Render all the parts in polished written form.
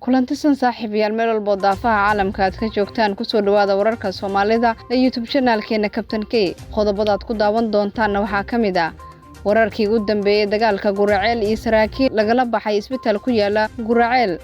kulantisan saaxiibayaal meel walba daafaha caalamka aad ka joogtaan ku soo dhawaada wararka Soomaalida ee YouTube channelkeena Captain K qodobada aad ku daawan doontaan waxa kamid ah wararkii ugu dambeeyay dagaalka Guraceel iyo saraakiil lagala baxay isbitaal ku yaala Guraceel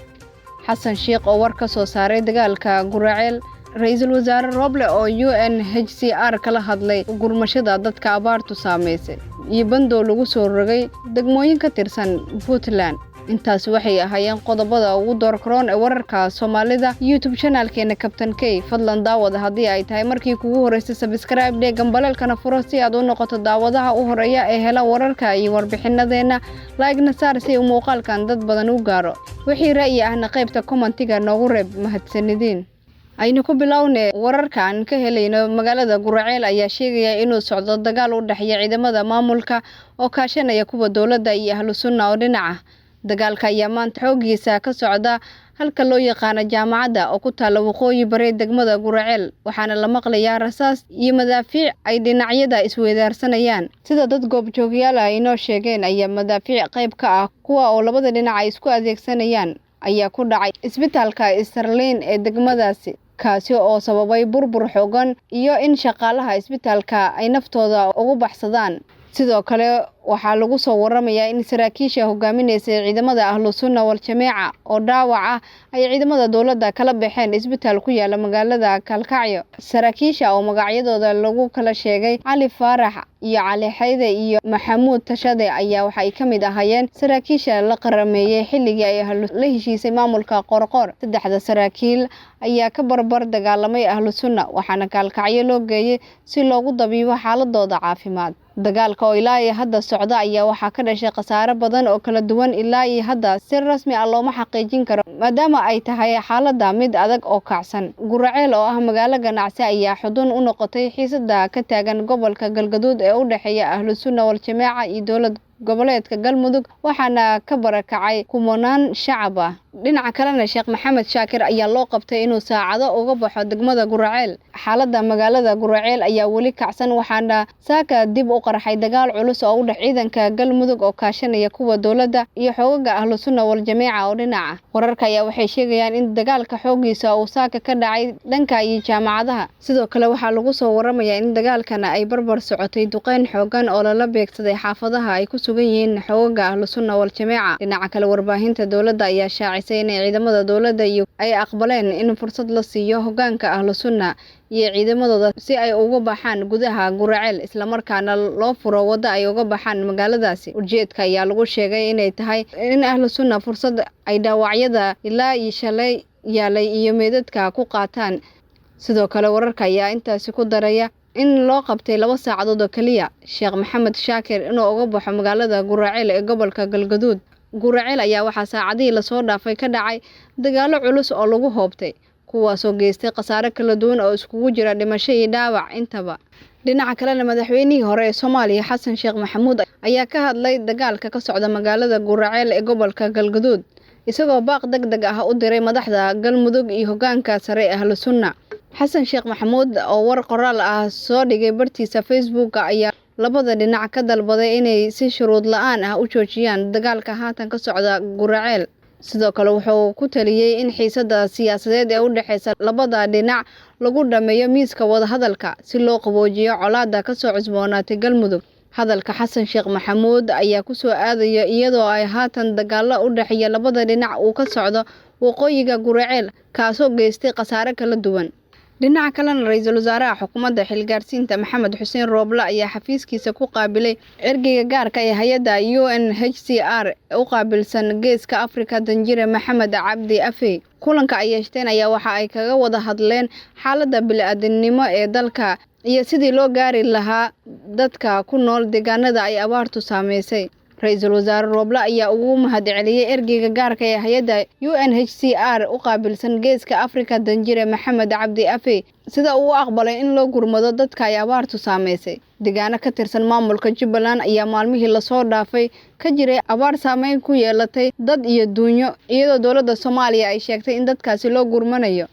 Xasan Sheekh oo war ka soo saaray dagaalka Guraceel Ra'iisul Wasaare Roble oo UNHCR kala hadlay gurmashada dadka abaartu saameysay iyo bando lagu soo rogay degmooyin ka tirsan Puntland intaas waxay ahaayeen qodobada ugu doorkaroon ee wararka Soomaalida YouTube channelkeena Captain K fadlan daawada hadii ay tahay markii kugu horeysay subscribe dhee gambaleelkana furo si aad u noqoto daawadaha u horeeya ee hela wararka iyo warbixinadeena like-na saar si muuqaalkan dad badan u gaaro wixii ra'yi ahna qaybta commentiga noogu reeb mahadsanidin aynu ku bilownay wararkan ka helayno magaalada Guraceel ayaa sheegaya inuu socdo dagaal u dhaxeeya ciidamada maamulka oo kaashanaya kuwa dawladda iyo ahlu sunna oo dhinaca dagaalka ayaa maanta xoogiisa ka socda halka loo yaqaan jaamacadda oo ku taal waqooyi bari degmada Guraceel waxaana la maqlayaa rasaas iyo madaafiic ay dhinacyada isweydaarsanayaan sida dad goobjoogayaal ah inoo sheegeen ayaa madaafiic qayb ka ah kuwa oo labada dhinac ay isku adeegsanayaan ayaa ku dhacay isbitaalka Sterling ee degmadaasi kaasi oo sababay burbur xooggan iyo in shaqaalaha isbitaalka ay naftooda ugu baxsadaan sidoo kale waxaa lagu soo waramayaa in saraakiisha hogaaminaysa ciidamada ahlu sunna wal jameeca oo dhaawac ah ay ciidamada dawladda kala baxeen isbitaal ku yaala magaalada Kalkacyo saraakiisha oo magacyadooda lagu kala sheegay Cali Faarax iyo Cali Xayde iyo Maxamuud Tashade ayaa waxay kamid ahaayeen saraakiisha la qarameeyay xilligii ay la heshiisay maamulka Qorqor saddexda saraakiil ayaa ka barbar dagaalamay ahlu sunna waxaana Kalkacyo loo geeyay si loogu dabiibo xaaladooda caafimaad dagaalka oo ilaa iyo hadda socda ayaa waxaa ka dhashay khasaare badan oo kala duwan ilaa iyo hadda si rasmi ah looma xaqiijin karo maadaama ay tahay xaaladda mid adag oo kacsan Guraceel oo ah magaalo ganacsi ayaa xudun u noqotay xiisada ka taagan gobolka Galgaduud ee u dhaxeeya ahlu sunna wal jameeca iyo dawlad goboleedka Galmudug waxaana ka barakacay kumanaan shacab ah dhinaca kalena Sheekh Maxamed Shaakir ayaa loo qabtay inuu saacado uga baxo degmada Guraceel xaaladda magaalada Guraceel ayaa wali kacsan waxaana saaka dib u qarxay dagaal culus oo u dhax ciidanka Galmudug oo kaashanaya kuwa dawladda iyo xoogagga ahlu sunna wal jameeca oo dhinaca wararka ayaa waxay sheegayaan in dagaalka xoogiisa uu saaka ka dhacay dhanka iyo jaamacadaha sidoo kale waxaa lagu soo waramayaa in dagaalkana ay barbar socotay duqeyn xooggan oo lala beegsaday xaafadaha ay ku sugan yihiin xoogagga ahlu sunna wal jameeca dhinaca kale warbaahinta dawladda ayaa shaacisay in ciidamada dawladda iyo ay aqbaleen in fursad la siiyo hoggaanka ahlu sunna iyo ciidamadooda si ay uga baxaan gudaha Guraceel isla markaana loo furo wada ay uga baxaan magaaladaasi ujeedka ayaa lagu sheegay inay tahay in ahlu sunna fursad ay dhaawacyada ilaa iyo shalay yaalay iyo meedadka ku qaataan sidoo kale wararka ayaa intaasi ku daraya in loo qabtay 2 saacadood oo kaliya Sheekh Maxamed Shaakir inuu uga baxo magaalada Guraceel ee gobolka Galgaduud Guraceel ayaa waxaa saacadii la soo dhaafay ka dhacay dagaalo culus oo lagu hoobtay kuwaas oo geystay khasaare kala duwan oo iskugu jira dhimasho iyo dhaawac intaba dhinaca kale madaxweynihii hore ee Soomaaliya Xasan Sheekh Maxamuud ayaa ka hadlay dagaalka ka socda magaalada Guraceel ee gobolka Galgaduud isagoo baaq degdeg ah u diray madaxda Galmudug iyo hoggaanka sare ee ahlu sunna Xasan Sheekh Maxamuud oo war qoraal ah soo dhigay bartiisa Facebook ayaa labada dhinac ka dalbaday inay si shuruud la'aan ah u joojiyaan dagaalka haatan ka socda Guraceel sidoo kale wuxuu ku taliyay in xiisada siyaasadeed ee u dhaxaysa labada dhinac lagu dhameeyo miiska wada hadalka si loo qaboojiyo colaadda ka soo cusboonaatay Galmudug hadalka Xasan Sheekh Maxamuud ayaa ku soo aadaya iyadoo ay haatan dagaal u dhaxeeya labada dhinac uu ka socdo waqooyiga Guraceel kaasoo geystay khasaare kala duwan dhinaca kalena Ra'iisul Wasaaraha xukuumadda xilgaarsiinta Maxamed Xuseen Roble ayaa xafiiskiisa ku qaabilay ergeyga gaarka ee hay'adda UNHCR u qaabilsan Geeska Afrika Danjire Maxamed Cabdi Afey kulanka ay yeeshteen ayaa waxa ay kaga wada hadleen xaaladda bini'aadanimo ee dalka iyo sidii loo gaari lahaa dadka ku nool deegaanada ay abaartu saameysay Ra'iisul Wasaare Roble ayaa ugu mahadceliyay ergeyga gaarka ee hay'adda UNHCR u qaabilsan Geeska Afrika Danjire Maxamed Cabdi Afey sida uu aqbalay in loo gurmado dadka ay abaartu saameysay deegaano ka tirsan maamulka Jubbaland ayaa maalmihii la soo dhaafay ka jiray abaar saameyn ku yeelatay dad iyo duunyo iyadoo dawladda Soomaaliya ay sheegtay in dadkaasi loo gurmanayo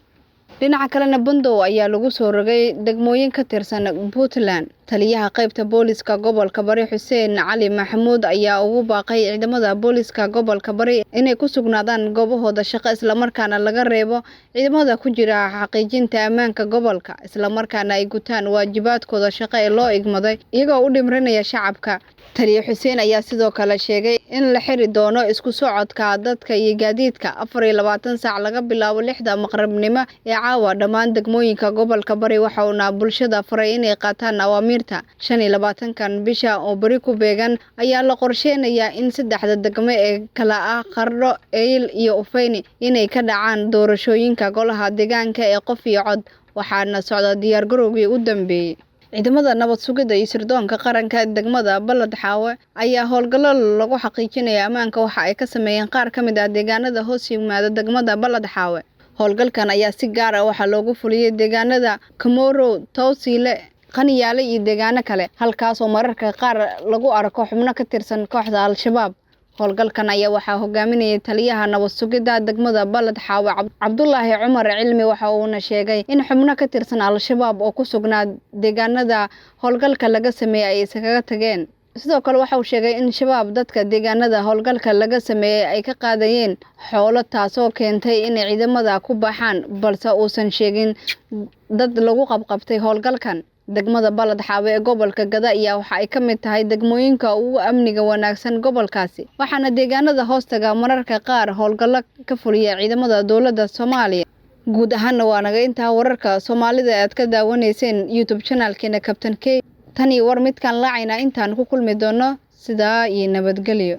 dhinaca kalena bandow ayaa lagu soo rogay degmooyin ka tirsan Puntland. taliyaha qaybta booliska gobolka Bari Xuseen Cali Maxamuud ayaa ugu baaqay ciidamada booliska gobolka Bari inay ku sugnaadaan goobahooda shaqo isla markaana laga reebo ciidamada ku jira xaqiijinta ammaanka gobolka isla markaana ay gutaan waajibaadkooda shaqo ee loo igmaday iyagoo u dhimrinaya shacabka. taliye Xuseen ayaa sidoo kale sheegay in la xiri doono isku socodka dadka iyo gaadiidka 24 saac laga bilaabo 6 maqribnimo ee caawa dhammaan degmooyinka gobolka Bari waxa uu bulshada faray inay qaataan awaamiirta 25kan bisha oo bari ku beegan ayaa la qorsheenayaa in saddexda degmo ee kala ah Qardho, Eyl iyo Ufeyni inay ka dhacaan doorashooyinka golaha deegaanka ee qof iyo cod waxaana socda diyaar garowgii u dambeeyay. ciidamada nabad sugidda iyo sirdoonka qaranka degmada Balad Xaawe ayaa howlgallo lagu xaqiijinayo ammaanka waxa ay ka sameeyeen qaar ka mid ah deegaanada hoos yimaada degmada Balad Xaawe. howlgalkan ayaa si gaar ah waxa loogu fuliyay deegaanada Kamoro, Tawsiile, Qaniyaale iyo deegaano kale halkaas oo mararka qaar lagu arko xubno ka tirsan kooxda Al-Shabaab. howlgalkan ayaa waxaa hogaaminayay taliyaha nabad sugidda degmada Balad Xaawe Cabdullaahi Cumar Cilmi waxa uuna sheegay in xubno ka tirsan Al-Shabaab oo ku sugnaa deegaanada howlgalka laga sameeyay ay iskaga tageen. sidoo kale waxa uu sheegay in shabaab dadka deegaanada howlgalka laga sameeyay ay ka qaadayeen xoolo taasoo keentay in ciidamada ku baxaan balse uusan sheegin dad lagu qabqabtay howlgalkan. degmada Balad Xaawe ee gobolka Gada ayaa waxa ay ka mid tahay degmooyinka ugu amniga wanaagsan gobolkaasi waxaana deegaanada hoostaga mararka qaar howlgallo ka fuliya ciidamada dowladda Soomaaliya. guud ahaan waa naga intaa wararka Soomaalida aad ka daawaneyseen YouTube channelkeena Captain K. tani war midkan laacayna intaan ku kulmi doono sidaa iyo nabadgelyo.